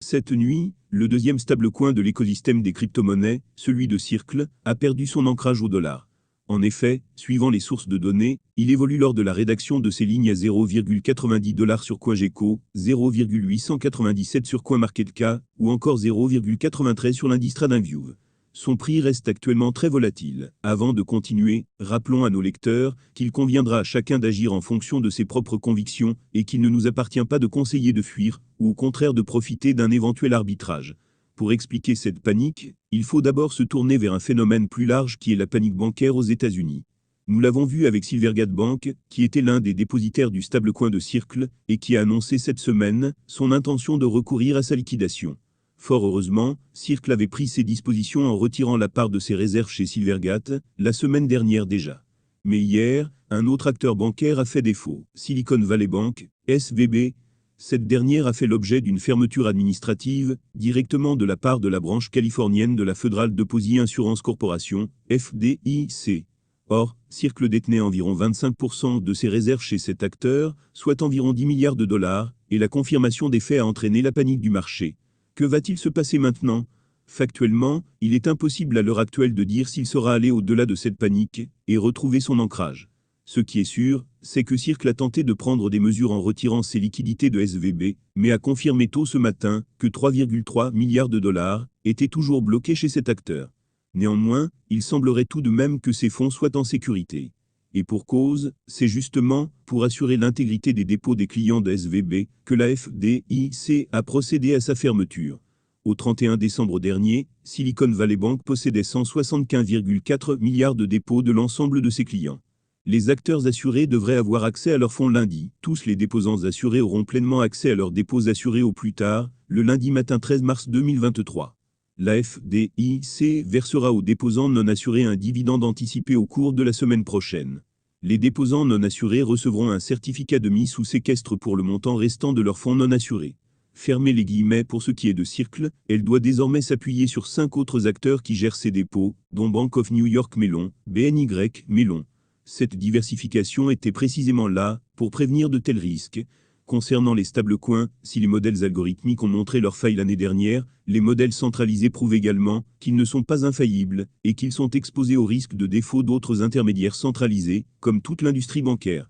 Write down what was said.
Cette nuit, le deuxième stablecoin de l'écosystème des crypto-monnaies, celui de Circle, a perdu son ancrage au dollar. En effet, suivant les sources de données, il évolue lors de la rédaction de ces lignes à 0,90 $ sur CoinGecko, 0,897 sur CoinMarketCap ou encore 0,93 sur l'indice TradingView. Son prix reste actuellement très volatile. Avant de continuer, rappelons à nos lecteurs qu'il conviendra à chacun d'agir en fonction de ses propres convictions et qu'il ne nous appartient pas de conseiller de fuir ou au contraire de profiter d'un éventuel arbitrage. Pour expliquer cette panique, il faut d'abord se tourner vers un phénomène plus large qui est la panique bancaire aux États-Unis. Nous l'avons vu avec Silvergate Bank, qui était l'un des dépositaires du stablecoin de Circle et qui a annoncé cette semaine son intention de recourir à sa liquidation. Fort heureusement, Circle avait pris ses dispositions en retirant la part de ses réserves chez Silvergate, la semaine dernière déjà. Mais hier, un autre acteur bancaire a fait défaut, Silicon Valley Bank, SVB. Cette dernière a fait l'objet d'une fermeture administrative, directement de la part de la branche californienne de la Federal Deposit Insurance Corporation, FDIC. Or, Circle détenait environ 25% de ses réserves chez cet acteur, soit environ 10 milliards de dollars, et la confirmation des faits a entraîné la panique du marché. Que va-t-il se passer maintenant? Factuellement, il est impossible à l'heure actuelle de dire s'il sera allé au-delà de cette panique et retrouver son ancrage. Ce qui est sûr, c'est que Circle a tenté de prendre des mesures en retirant ses liquidités de SVB, mais a confirmé tôt ce matin que 3,3 milliards de dollars étaient toujours bloqués chez cet acteur. Néanmoins, il semblerait tout de même que ces fonds soient en sécurité. Et pour cause, c'est justement pour assurer l'intégrité des dépôts des clients de SVB que la FDIC a procédé à sa fermeture. Au 31 décembre dernier, Silicon Valley Bank possédait 175,4 milliards de dépôts de l'ensemble de ses clients. Les acteurs assurés devraient avoir accès à leurs fonds lundi. Tous les déposants assurés auront pleinement accès à leurs dépôts assurés au plus tard, le lundi matin 13 mars 2023. La FDIC versera aux déposants non assurés un dividende anticipé au cours de la semaine prochaine. Les déposants non assurés recevront un certificat de mise sous séquestre pour le montant restant de leurs fonds non assurés. Fermez les guillemets pour ce qui est de Circle, elle doit désormais s'appuyer sur 5 autres acteurs qui gèrent ces dépôts, dont Bank of New York Mellon, BNY Mellon. Cette diversification était précisément là pour prévenir de tels risques. Concernant les stablecoins, si les modèles algorithmiques ont montré leurs failles l'année dernière, les modèles centralisés prouvent également qu'ils ne sont pas infaillibles et qu'ils sont exposés au risque de défaut d'autres intermédiaires centralisés, comme toute l'industrie bancaire.